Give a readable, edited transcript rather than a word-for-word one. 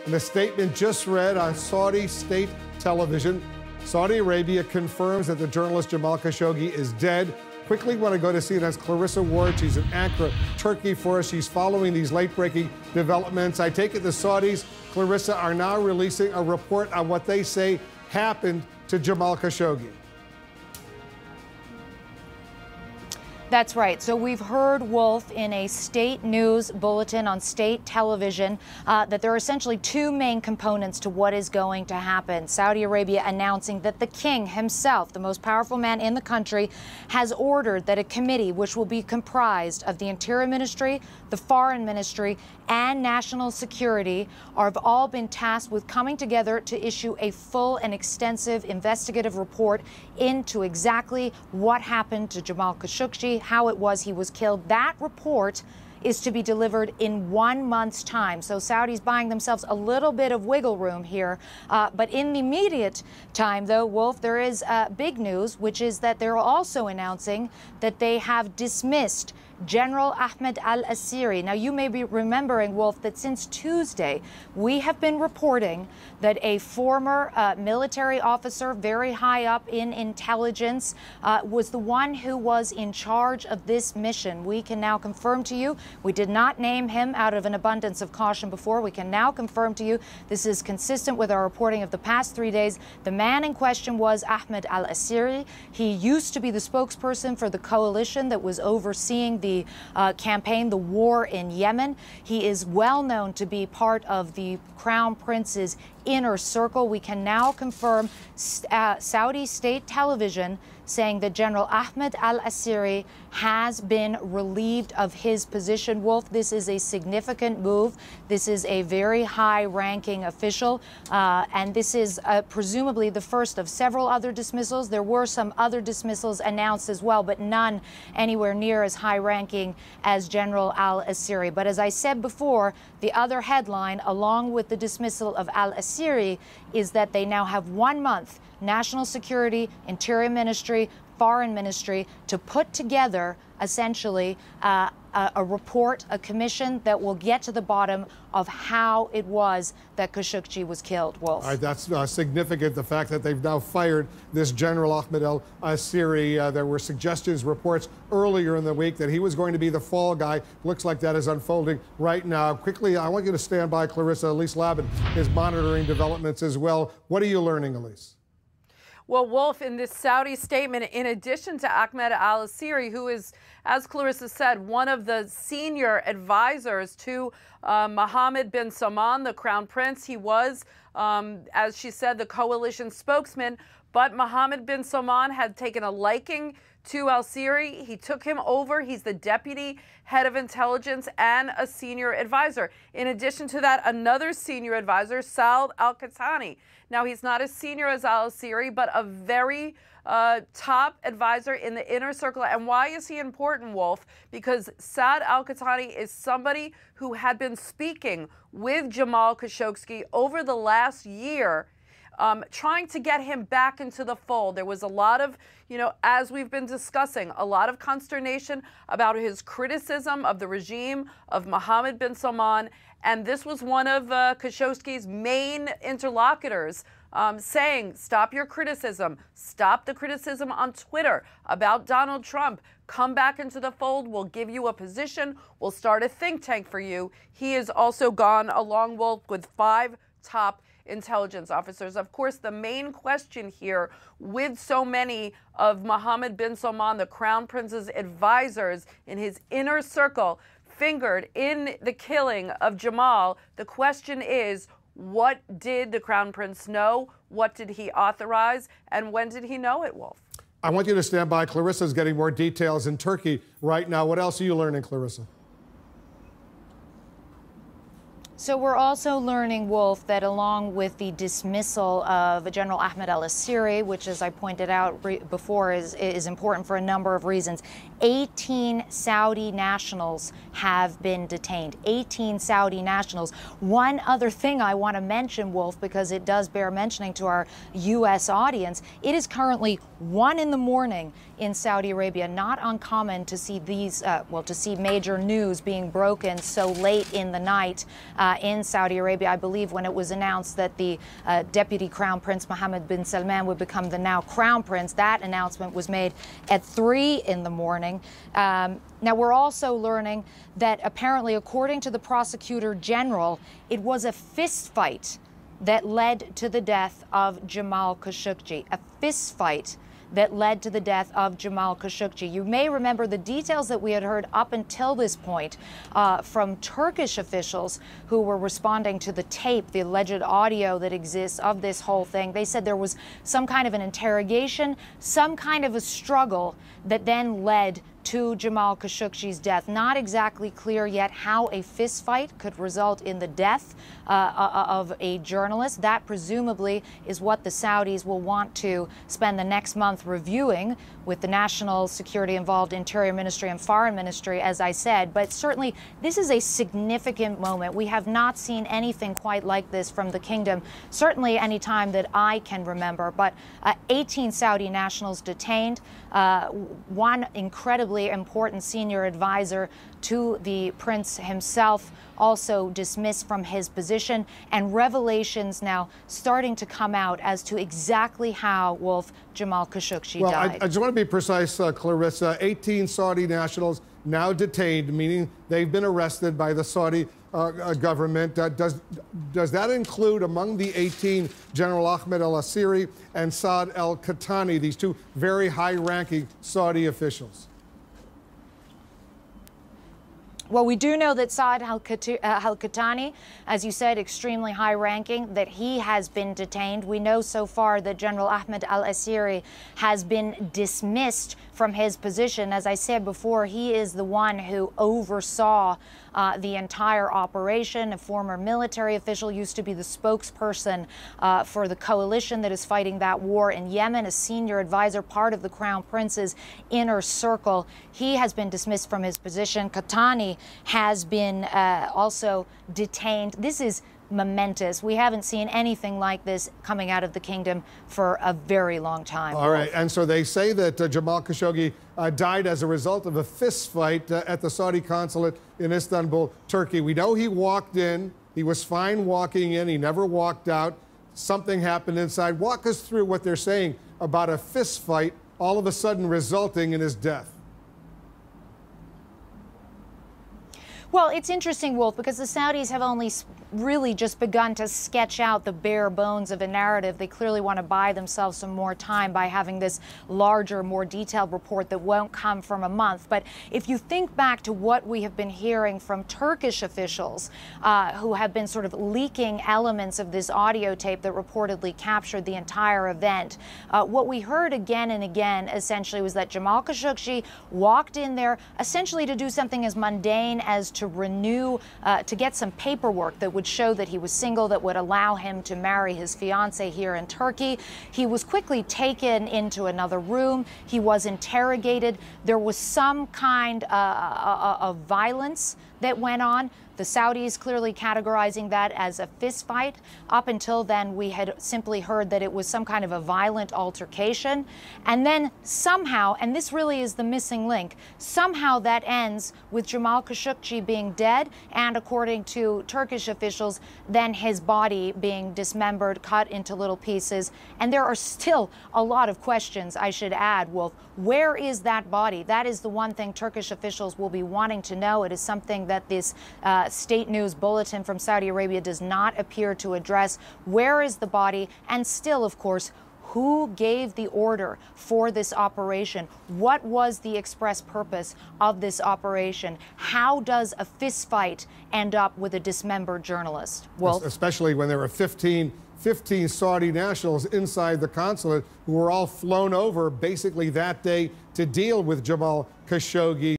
In a statement just read on Saudi state television, Saudi Arabia confirms that the journalist Jamal Khashoggi is dead. Quickly want to go to CNN's Clarissa Ward. She's in Ankara, Turkey for us. She's following these late-breaking developments. I take it the Saudis, Clarissa, are now releasing a report on what they say happened to Jamal Khashoggi. That's right. So we've heard, Wolf, in a state news bulletin on state television that there are essentially two main components to what is going to happen. Saudi Arabia announcing that the king himself, the most powerful man in the country, has ordered that a committee which will be comprised of the Interior Ministry, the Foreign Ministry, and National Security have all been tasked with coming together to issue a full and extensive investigative report into exactly what happened to Jamal Khashoggi, how it was he was killed. That report is to be delivered in 1 month's time. So Saudis buying themselves a little bit of wiggle room here. But in the immediate time, though, Wolf, there is big news, which is that they're also announcing that they have dismissed General Ahmed al-Asiri. Now, you may be remembering, Wolf, that since Tuesday, we have been reporting that a former military officer, very high up in intelligence, was the one who was in charge of this mission. We can now confirm to you, we did not name him out of an abundance of caution before. We can now confirm to you this is consistent with our reporting of the past 3 days. The man in question was Ahmed al-Asiri. He used to be the spokesperson for the coalition that was overseeing the campaign, the war in Yemen. He is well known to be part of the Crown Prince's inner circle. We can now confirm Saudi state television saying that General Ahmed al-Asiri has been relieved of his position. Wolf, this is a significant move. This is a very high-ranking official, and this is presumably the first of several other dismissals. There were some other dismissals announced as well, but none anywhere near as high-ranking as General al-Asiri. But as I said before, the other headline, along with the dismissal of al-Asiri, is that they now have 1 month, National Security, Interior Ministry, Foreign Ministry, to put together essentially a report, a commission that will get to the bottom of how it was that Khashoggi was killed, Wolf. All right, that's significant, the fact that they've now fired this General Ahmed al-Asiri. There were suggestions, reports earlier in the week that he was going to be the fall guy. Looks like that is unfolding right now. Quickly, I want you to stand by, Clarissa. Elise Labin is monitoring developments as well. What are you learning, Elise? Well, Wolf, in this Saudi statement, in addition to Ahmed al-Asiri, who is, as Clarissa said, one of the senior advisors to Mohammed bin Salman, the Crown Prince, he was, as she said, the coalition spokesman. But Mohammed bin Salman had taken a liking to al-Asiri. He took him over. He's the deputy head of intelligence and a senior advisor. In addition to that, another senior advisor, Saad al-Qahtani. Now, he's not as senior as al-Asiri, but a very top advisor in the inner circle. And why is he important, Wolf? Because Saad al-Qahtani is somebody who had been speaking with Jamal Khashoggi over the last year, trying to get him back into the fold. There was a lot of, as we've been discussing, a lot of consternation about his criticism of the regime of Mohammed bin Salman. And this was one of Khashoggi's main interlocutors, saying, stop your criticism, stop the criticism on Twitter about Donald Trump, come back into the fold, we'll give you a position, we'll start a think tank for you. He has also gone along, Wolf, with 5 top intelligence officers. Of course, the main question here, with so many of Mohammed bin Salman, the Crown Prince's advisors in his inner circle, fingered in the killing of Jamal, the question is, what did the Crown Prince know? What did he authorize? And when did he know it, Wolf? I want you to stand by. Clarissa's getting more details in Turkey right now. What else are you learning, Clarissa? So we're also learning, Wolf, that along with the dismissal of General Ahmed al-Asiri, which, as I pointed out before, is important for a number of reasons, 18 Saudi nationals have been detained. 18 Saudi nationals. One other thing I want to mention, Wolf, because it does bear mentioning to our U.S. audience, it is currently 1 in the morning in Saudi Arabia. Not uncommon to see these, to see major news being broken so late in the night in Saudi Arabia. I believe when it was announced that the Deputy Crown Prince Mohammed bin Salman would become the now Crown Prince, that announcement was made at 3 in the morning. Now, we're also learning that apparently, according to the Prosecutor General, it was a fist fight that led to the death of Jamal Khashoggi. A fist fight that led to the death of Jamal Khashoggi. You may remember the details that we had heard up until this point from Turkish officials who were responding to the tape, the alleged audio that exists of this whole thing. They said there was some kind of an interrogation, some kind of a struggle that then led to Jamal Khashoggi's death. Not exactly clear yet how a fistfight could result in the death of a journalist. That presumably is what the Saudis will want to spend the next month reviewing with the national security involved Interior Ministry and Foreign Ministry, as I said. But certainly this is a significant moment. We have not seen anything quite like this from the kingdom, certainly any time that I can remember. But 18 Saudi nationals detained, one incredibly important senior advisor to the prince himself also dismissed from his position, and revelations now starting to come out as to exactly how, Wolf, Jamal Khashoggi died. I just want to be precise, Clarissa. 18 Saudi nationals now detained, meaning they've been arrested by the Saudi government. Does that include among the 18 General Ahmed al-Asiri and Saad al-Qahtani, these two very high-ranking Saudi officials? Well, we do know that Saad al-Qahtani, as you said, extremely high-ranking, that he has been detained. We know so far that General Ahmed al-Asiri has been dismissed from his position. As I said before, he is the one who oversaw the entire operation. A former military official, used to be the spokesperson for the coalition that is fighting that war in Yemen, a senior advisor, part of the Crown Prince's inner circle. He has been dismissed from his position. Qahtani has been also detained. This is momentous. We haven't seen anything like this coming out of the kingdom for a very long time. All right, and so they say that Jamal Khashoggi died as a result of a fist fight at the Saudi consulate in Istanbul, Turkey. We know he walked in. He was fine walking in. He never walked out. Something happened inside. Walk us through what they're saying about a fist fight all of a sudden resulting in his death. Well, it's interesting, Wolf, because the Saudis have only really just begun to sketch out the bare bones of a narrative. They clearly want to buy themselves some more time by having this larger, more detailed report that won't come from a month. But if you think back to what we have been hearing from Turkish officials who have been sort of leaking elements of this audio tape that reportedly captured the entire event, what we heard again and again essentially was that Jamal Khashoggi walked in there essentially to do something as mundane as to renew, to get some paperwork that would show that he was single, that would allow him to marry his fiancée here in Turkey. He was quickly taken into another room. He was interrogated. There was some kind of violence that went on. The Saudis clearly categorizing that as a fistfight. Up until then, we had simply heard that it was some kind of a violent altercation. And then somehow, and this really is the missing link, somehow that ends with Jamal Khashoggi being dead, and according to Turkish officials, then his body being dismembered, cut into little pieces. And there are still a lot of questions, I should add, Wolf. Where is that body? That is the one thing Turkish officials will be wanting to know. It is something that this state news bulletin from Saudi Arabia does not appear to address. Where is the body? And still, of course, who gave the order for this operation? What was the express purpose of this operation? How does a fistfight end up with a dismembered journalist? Wolf? Especially when there were 15 Saudi nationals inside the consulate who were all flown over basically that day to deal with Jamal Khashoggi.